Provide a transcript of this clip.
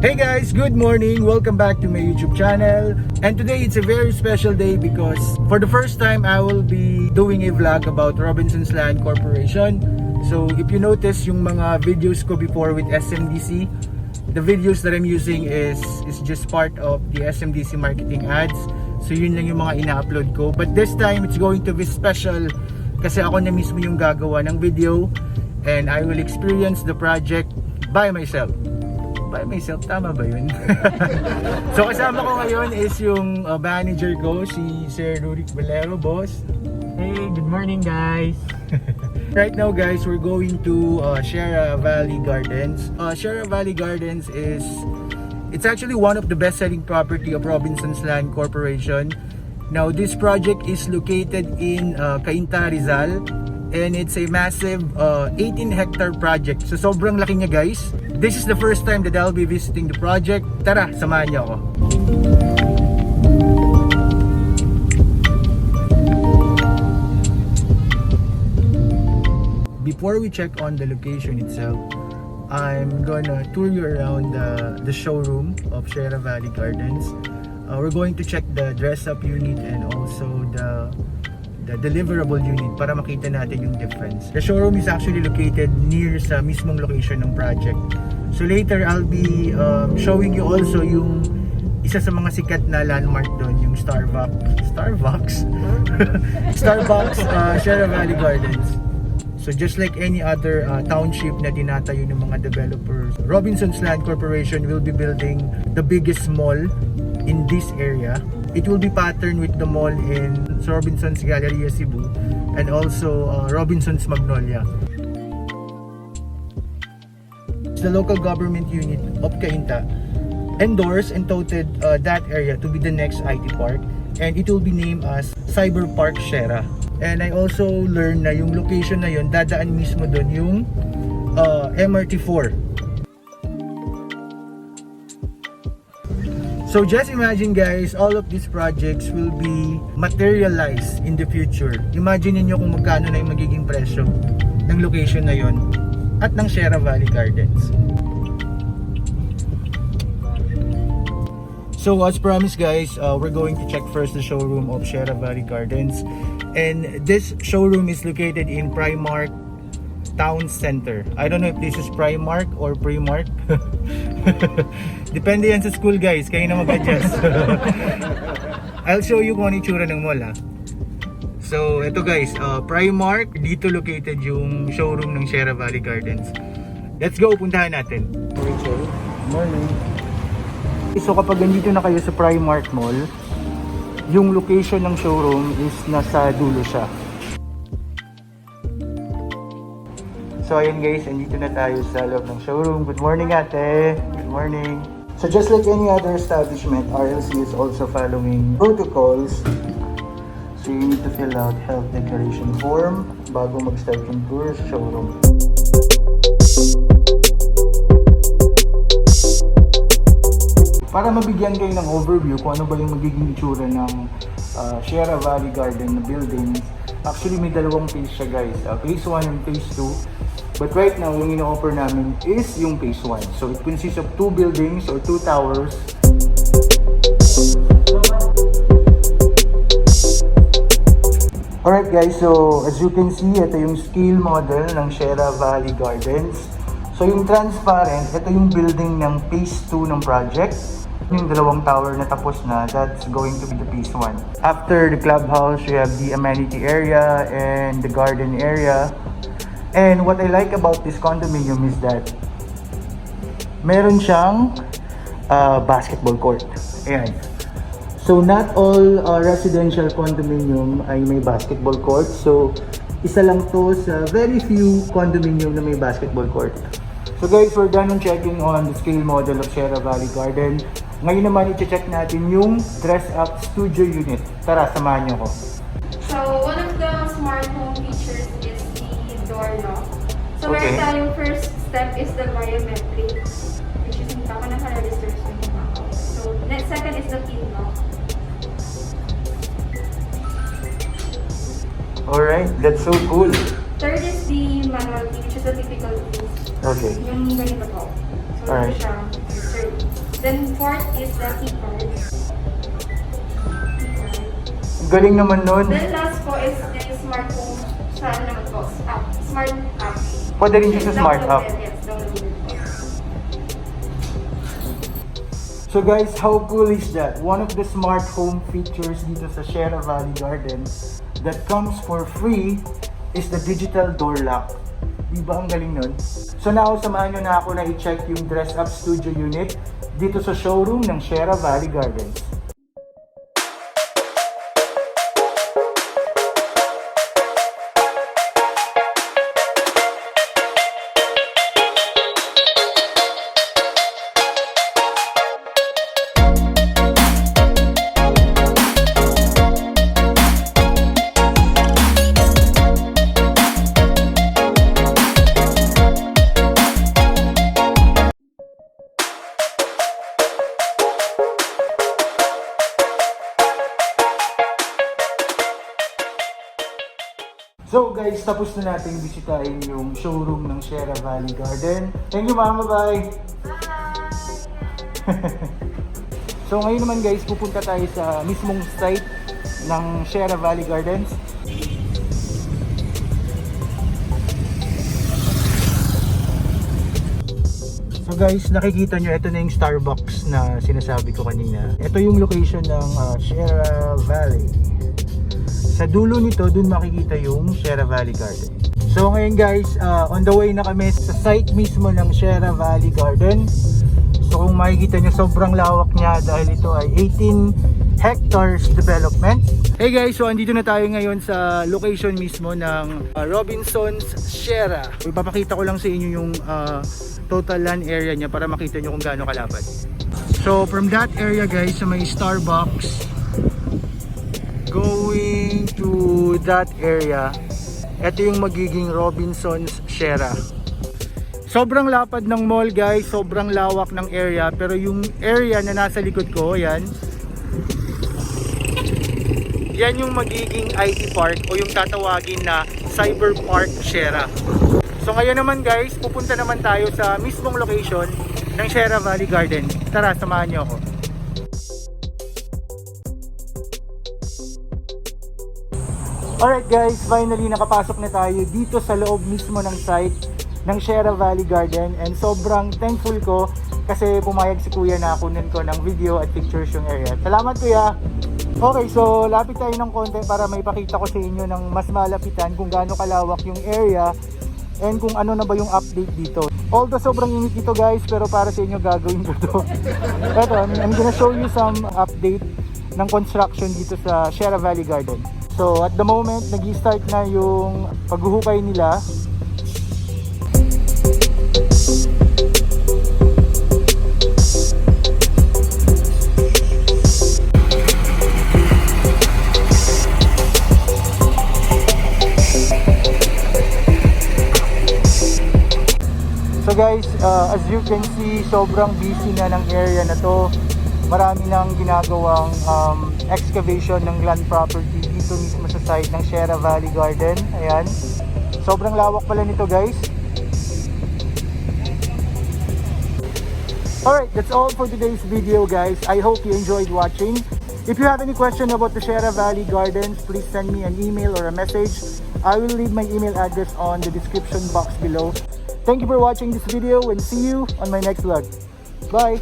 Hey guys, good morning. Welcome back to my YouTube channel. And today it's a very special day because for the first time I will be doing a vlog about Robinson's Land Corporation. So if you notice yung mga videos ko before with SMDC, the videos that I'm using is just part of the SMDC marketing ads. So yun lang yung mga ina-upload ko. But this time it's going to be special kasi ako na mismo yung gagawa ng video and I will experience the project by myself. By myself, tama ba yun? So kasama ko ngayon is yung manager ko, si Sir Rurik Valero, boss. Hey, good morning guys. Right now guys, we're going to Sierra Valley Gardens. Sierra Valley Gardens it's actually one of the best-selling property of Robinson's Land Corporation. Now this project is located in Cainta, Rizal. And it's a massive 18-hectare project. So sobrang laki niya guys. This is the first time that I'll be visiting the project. Tara, samahan niyo ako. Before we check on the location itself, I'm gonna tour you around the showroom of Sierra Valley Gardens. We're going to check the dress-up unit and also the deliverable unit para makita natin yung difference. The showroom is actually located near sa mismong location ng project. So later I'll be showing you also yung isa sa mga sikat na landmark doon, yung Starbucks Sierra Valley Gardens. So just like any other township na tinatayo ng mga developers, Robinson's Land Corporation will be building the biggest mall in this area. It will be patterned with the mall in Robinson's Galleria Cebu and also Robinson's Magnolia. The local government unit of Cainta endorsed and touted that area to be the next IT park, and it will be named as Cyber Park Sierra. And I also learned na yung location na yun, dadaan mismo doon yung MRT4. So just imagine guys, all of these projects will be materialized in the future. Imagine niyo kung magkano na yung magiging presyo ng location na yon at ng Sierra Valley Gardens. So as promised guys, we're going to check first the showroom of Sierra Valley Gardens. And this showroom is located in Primark Town Center. I don't know if this is Primark or Primark. Depende yan sa school guys, kayo na mag-adjust. I'll show you kung ano itsura ng mall ha. So ito guys, Primark, dito located yung showroom ng Sierra Valley Gardens. Let's go, puntahan natin. Rachel, morning. So kapag nandito na kayo sa Primark Mall, yung location ng showroom is nasa dulo siya. So ayun guys, andito na tayo sa loob ng showroom. Good morning ate! Good morning! So just like any other establishment, RLC is also following protocols. So you need to fill out health declaration form bago mag-start yung tour sa showroom. Para mabigyan kayo ng overview kung ano ba yung magiging itsura ng Sierra Valley Garden na building. Actually may dalawang phase siya guys, phase 1 and phase 2. But right now, yung ino-offer namin is yung phase 1. So it consists of 2 buildings or 2 towers. Alright guys, so as you can see, ito yung scale model ng Sierra Valley Gardens. So yung transparent, ito yung building ng phase 2 ng project. Yung dalawang tower na tapos na, that's going to be the phase 1. After the clubhouse, you have the amenity area and the garden area. And what I like about this condominium is that meron siyang basketball court. Ayan. So not all residential condominium ay may basketball court. So isa lang to sa very few condominium na may basketball court. So guys, we're done on checking on the scale model of Sierra Valley Garden. Ngayon naman i-check natin yung dress-up studio unit. Tara, samahan niyo ko. So one of the smart home features is the door lock. So Okay. meron tayong first step is the biometric, which is hindi pa naka-register sa yung account. So next second is the pin lock. Alright, that's so cool. Third is the manual key, which is the typical key. Okay. Yung ganito po. So Alright. ito siya, third. Then fourth is the key card. Galing naman nun. Then last po is the smart home. Sa ano naman po? Smart app. Pwede rin siya sa smart app. Yes, downloaded po. So guys, how cool is that? One of the smart home features dito sa Sierra Valley Garden that comes for free is the digital door lock. Diba ang galing nun? So now, samahan nyo na ako na i-check yung dress-up studio unit dito sa showroom ng Sierra Valley Gardens. So guys, tapos na natin bisitahin yung showroom ng Sierra Valley Garden. Thank you mama, bye! So ngayon naman guys, pupunta tayo sa mismong site ng Sierra Valley Gardens. So guys, nakikita nyo, ito na yung Starbucks na sinasabi ko kanina. Ito yung location ng Sierra Valley. Sa dulo nito, dun makikita yung Sierra Valley Garden. So ngayon guys, on the way na kami sa site mismo ng Sierra Valley Garden. So kung makikita nyo, sobrang lawak niya dahil ito ay 18 hectares development. Hey guys, so andito na tayo ngayon sa location mismo ng Robinson's Sierra. Ipapakita ko lang sa inyo yung total land area niya para makita nyo kung gaano kalapad. So from that area guys, sa may Starbucks, going to that area, ito yung magiging Robinson's Sierra. Sobrang lapad ng mall guys, sobrang lawak ng area, pero yung area na nasa likod ko, yan yung magiging IT Park o yung tatawagin na Cyber Park Sierra. So ngayon naman guys, pupunta naman tayo sa mismong location ng Sierra Valley Garden. Tara, samahan niyo ako. Alright guys, finally nakapasok na tayo dito sa loob mismo ng site ng Sierra Valley Garden, and sobrang thankful ko kasi pumayag si kuya na kunin ko ng video at pictures yung area. Salamat kuya! Okay, so lapit tayo ng konti para may pakita ko sa inyo ng mas malapitan kung gaano kalawak yung area and kung ano na ba yung update dito. Although sobrang init dito guys, pero para sa inyo gagawin ko to. Eto, I'm gonna show you some update ng construction dito sa Sierra Valley Garden. So at the moment, nag-start na yung paghuhukay nila. So guys, as you can see, sobrang busy na ng area na to. Marami nang ginagawang excavation ng land property dito mismo sa site ng Sierra Valley Garden. Ayan. Sobrang lawak pala nito guys. Alright, that's all for today's video guys. I hope you enjoyed watching. If you have any question about the Sierra Valley Gardens, please send me an email or a message. I will leave my email address on the description box below. Thank you for watching this video and see you on my next vlog. Bye!